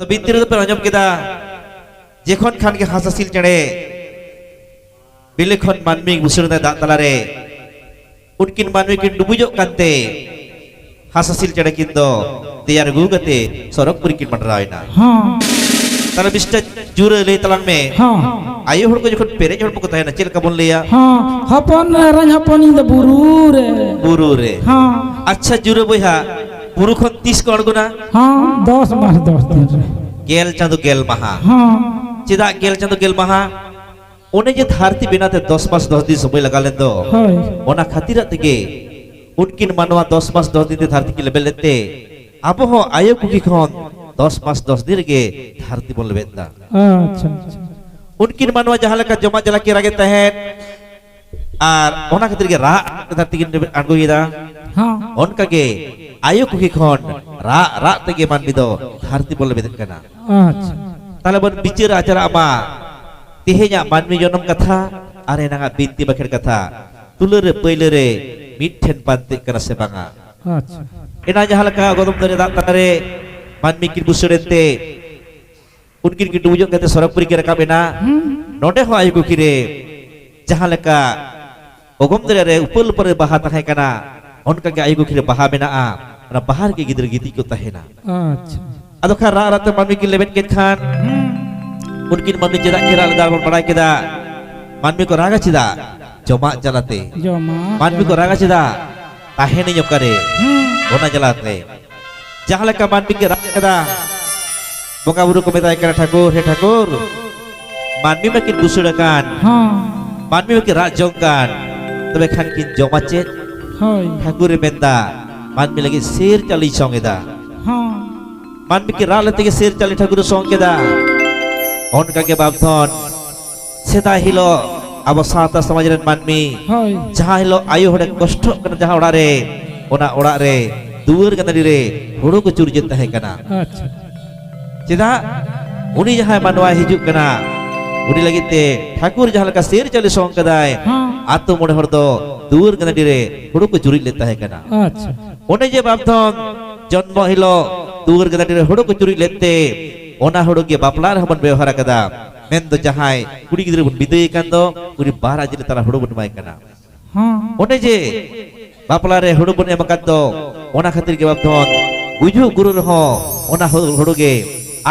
तो बिनती रे पे अंजम केदा जेखन खान के हासासिल चढ़े बिलेखन मानमी बुसुर दा तलारे उनकिन मानवी किन डुबुजो कांते हासासिल चढ़े किन दो तैयार गुगते सरक पुरी किन मनरायना तारा बिस्टा जुरे ले तलांग में आयो हड़ को जखन पेरे हड़ को तहना चेल का बोल लिया हपन रंग हपन इन बुरू रे अच्छा जुरे बोया बुरू खन 30 को अड़गुना 10 मास 10 दिन रे गेल चांदो गेल महा चिदा गेल चांदो गेल महा ओने जे धरती बिनाते 10 मास 10 दिन समय लगा लेन दो ओना खातिर तगे उनकिन मानवा 10 मास 10 दिन धरती के लेबल लेते अब हो आयो कुकी खन 10 मास 10 दिन के धरती बोल लेबेता अच्छा उनकिन मानवा जहां लका जमा जला के रागे तहन आर ओना खातिर के रा धरती के अणगुइदा ओनका के आयो कुकी खन रा तगे मानबी दो धरती बोल लेबेत कना अच्छा ताले बन बिचार आचारा मा तेहेnya मानवी जनम कथा आरे नांगा बिनती बखेर कथा तुलरे पयलरे मिठेन पांते कना से बांगा अच्छा एना जहां लका गोदम दरे दा तरे मानवी किन बुसुरेते उनकिन किन डुबुजो कते सरकपुरी के रका बेना नोडे हो आयु किरे जहां लका ओगम दरे रे उपल पर बाहा तहे कना उनका के आयु किरे बाहा बेना आ ना बाहर के गिदर गिती को तहेना अच्छा अदो खा रा रात मानवी किन लेबेन के खान उनकिन मानवी चिदा केरा लदार बन बड़ाई केदा मानवी को रागा चिदा जमा जलाते मानवी को रागा चिदा ताहेने करे ओना जलाते जहां लका मानवी के रागा केदा बोका बुरु को मेताय करा ठाकुर हे ठाकुर मानवी में किन बुसुड़कान मानवी में किन राज जंकान तबे खान किन जमा चेत ठाकुर मेंदा मानवी लगी शेर चली संगेदा मानवी के रा लेते के शेर चली ठाकुर संगेदा उनका के बाबधन सेदा हिलो अब साता समाज रे मानमी जहां हिलो आयो हड़े कष्ट कना जहां ओड़ा रे ओना ओड़ा रे दुवर गनरी रे हुड़ो को चुरजे तहे कना अच्छा चिदा उनी जहां मानवा हिजु कना उनी लगिते ठाकुर जहां लका शेर चले सोंग कदाय आतो मोड़े हड़ दो दुवर गनरी रे हुड़ो को चुरी लेता है कना अच्छा ओने जे बाबधन जन्म हिलो दुवर गनरी रे हुड़ो को चुरी लेते ओना हुड़ो के बापला रे हमन व्यवहार कदा मेन दो जहाय कुड़ी गिदरे बन बिदई कान दो कुड़ी बारा जिले तारा हुड़ो बन माय कना ओने जे बापला रे हुड़ो बन एम कान दो ओना खातिर के बापधन गुजु गुरु रहो ओना हुड़ो के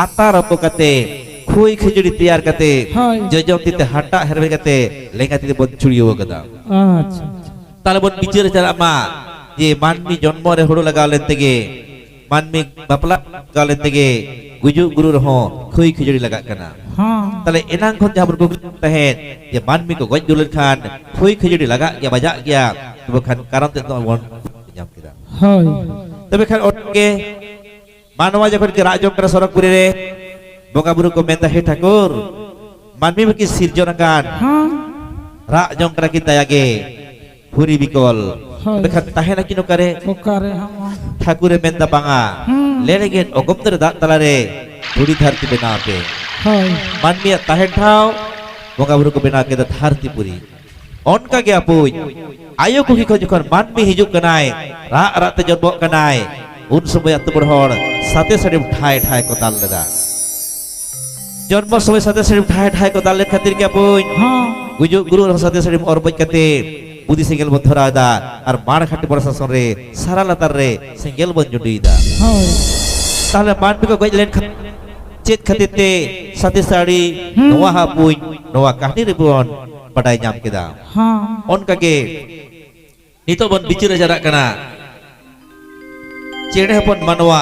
आटा रपो कते खोई खिचड़ी तैयार कते जजम तिते हटा हेरबे कते लेंगा तिते बन छुड़ियो कदा अच्छा ताले बन बिचार चला मा जे मानमी जन्म रे हुड़ो लगा लेते गे मानमी बापला लगा लेते गे गुजु गुरु रहो खोई खिचड़ी लगा कना ताले एनांग खन जहां बरको तहेन जे मानमी को गज दुलन खान खोई खिचड़ी लगा गया बजा गया तब खान कारण ते वन जाम किदा तबे खान ओके मानवा जखन के राजो कर सरकपुरी रे बोका बुरु को मेंदा हे ठाकुर मानमी में की सिरजन कान रा जंग करा की दयागे पुरी बिकल तबे खान तहेना किनो करे ठाकुर मेंदा बांगा लेनेगे ओगमदर दा तलारे बुड़ी धरती बना पे मानमिया ताहेन ठाव बोका बुरु को बना के धरती पुरी उनका के अपुज आयो को की जखन मानमी हिजु कनाय रा राते जन्म कनाय उन समय अत बड़हर साथे साथे ठाय ठाय को दाल लगा जन्म समय साथे साथे ठाय ठाय को दाल खातिर के अपुज गुजु गुरु साथे साथे और बज कते बुद्धि सिंगल बन धरा दा और मार खट्टी बरसा सर रे सारा लतार रे सिंगल बन जुड़ी दा ताले मानमी को गज लेन चेत खतिते साथे साड़ी नोवा हापुज नोवा कहानी रे बन पढ़ाई जाम केदा उनका के नितो बन बिचिर जरा कना चेड़े हपन मनवा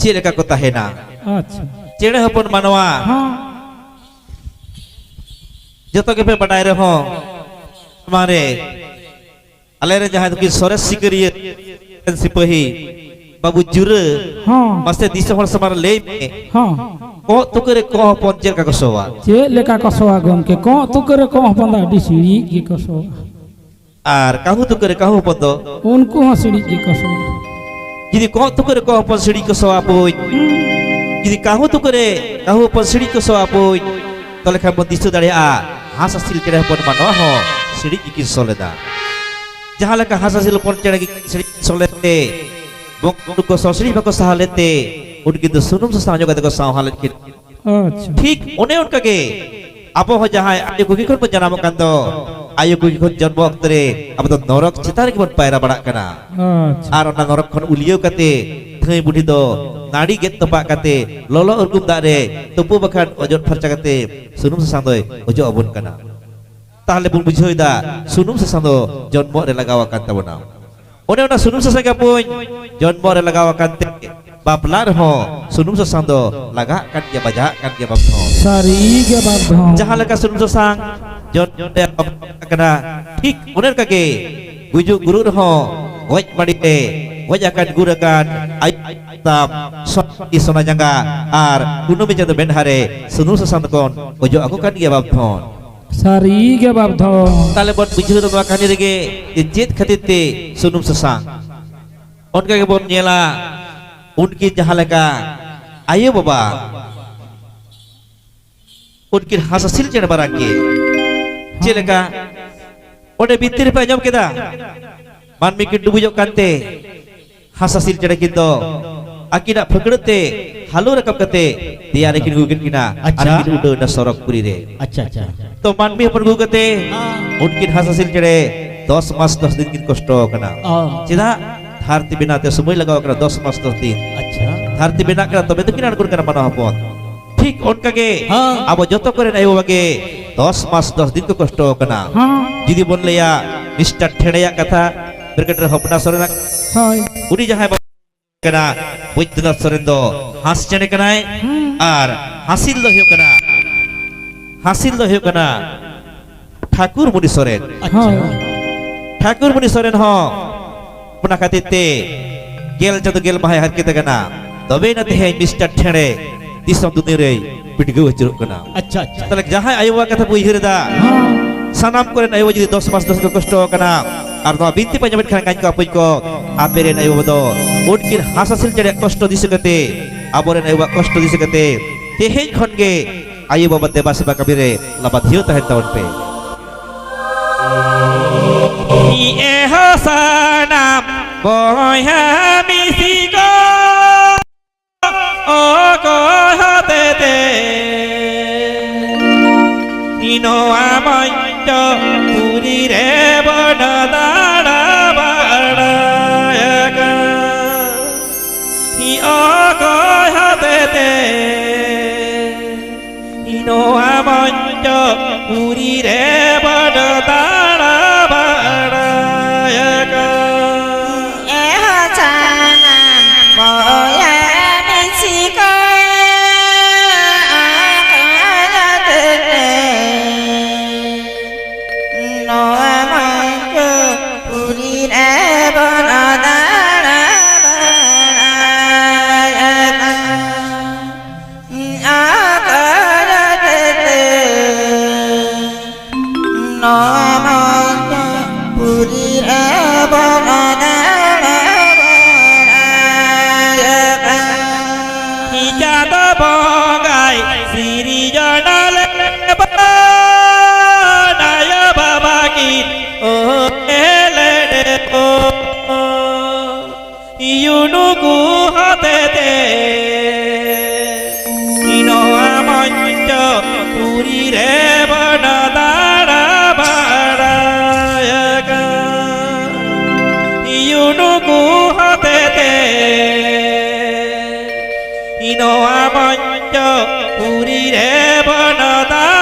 चेड़े का को तहेना अच्छा चेड़े हपन मनवा जतो के पे पढ़ाई रहो हमारे अलेरे जहां की सोरेस सिकरिए सिपही बाबू जुर मस्ते दिसे हर समार ले को तुकरे को पंचर का कसवा चे लेका कसवा गम के को तुकरे को पंदा डिसीड़ी की कसवा आर काहू तुकरे काहू पंदो उनको हसड़ी की कसवा यदि को तुकरे को पंसड़ी कसवा पोय यदि काहू तुकरे काहू पंसड़ी कसवा पोय तले खा बंदिसो दाड़े आ हासा सिल चेड़े पन मानो हो सिड़ी की सोलेदा जहां लका हासा सिल पन चेड़े की सिड़ी सोलेते बोक को ससड़ी बको सहालेते उनकी तो सुनुम ससांग जो कते को सावहाल की अच्छा ठीक उन्हें उनका के आपो हो जहाँ आयु कुकी खुद पर जन्म कंदो आयु कुकी खुद जन्म वक्त रे अब तो नरक चितार की बन पैरा बड़ा कना अच्छा आर ओना नरक खन उलियो कते थई बुढ़ी दो नाड़ी गेट तपा कते लोलो उर्गुम दारे तुपु बखान ओजन फरचा कते सुनुम ससांग दो ओजो अबुन कना ताहले बुन बुझोय दा सुनुम ससांग दो जन्म रे लगावा कांता बना ओने ओना सुनुम ससांग का पुन जन्म रे लगावा कांते बापलार हो सुनुम ससांग दो लगा kan dia baja kan dia babno sari ge babdho jahan leka sunum sasang jon dia kena ठीक bener kage gujuk guru ho goj madite goj akan gurakan ayam soti sona jangga ar kuno meja ben hare sunum sasang kon ojo aku kan dia babno sari ge babdho tale bot bujur do kani rege jet khatite sunum sasang onka ke bon nyela उनकी जहाँ लगा आयो बाबा उनकी हासिल चढ़ बरा के चलेगा उन्हें बितर पे जम केदा मान में किंतु बुझो कांते हासिल चढ़ किंतु आकिना फकड़ते हालो रकम करते दिया लेकिन गुगन किना आकिन उड़ो न सरक पुरी रे अच्छा अच्छा तो मान में अपन गुगते उनकी हासिल चढ़े 10 मास 10 दिन की कष्ट कना चिदा धरती बनाते समय लगाओ करा 10 मास 10 दिन अच्छा धरती बना करा तबे तो किनार करा मानो हपन ठीक उनका के हाँ अब जतो करे आयो बगे 10 मास 10 दिन को कष्ट कना हाँ जिदी बोन लेया मिस्टर ठेड़या कथा ब्रिगेडियर हपना सरेना हाय उनी जहां कना बुद्धनाथ सरेन दो हास चने कनाय आर हासिल दो हियो कना ठाकुर मुनि सरेन हाय ठाकुर मुनि सरेन हो पुना खाते गेल जतो गेल माहे हर kita kana तबे न ते मिस्टर ठेड़े दिसम दुनि रे पिटगु हचुर kana अच्छा अच्छा तले जहां आयुवा कथा बुइहिर दा sanam koren ayo jadi 10 mas 10 kosto kana arno binti panjabet kan kan ko apuj ko aperen ayo bodo unkir hasasil jade kosto disegate aboren ayo kosto disegate tehen khonge ayo baba deba seba kabire labat hiu tahen tahun pe e hasanam boy misiko o ko hatete ino amai puri re bonadara barayaga i ogo hatete ino amai puri re bonadara barayaga ehasanam boya misiko Yunuku hatete ino amanjo puri re banadara barayaga Yunuku hatete ino amanjo puri re banadara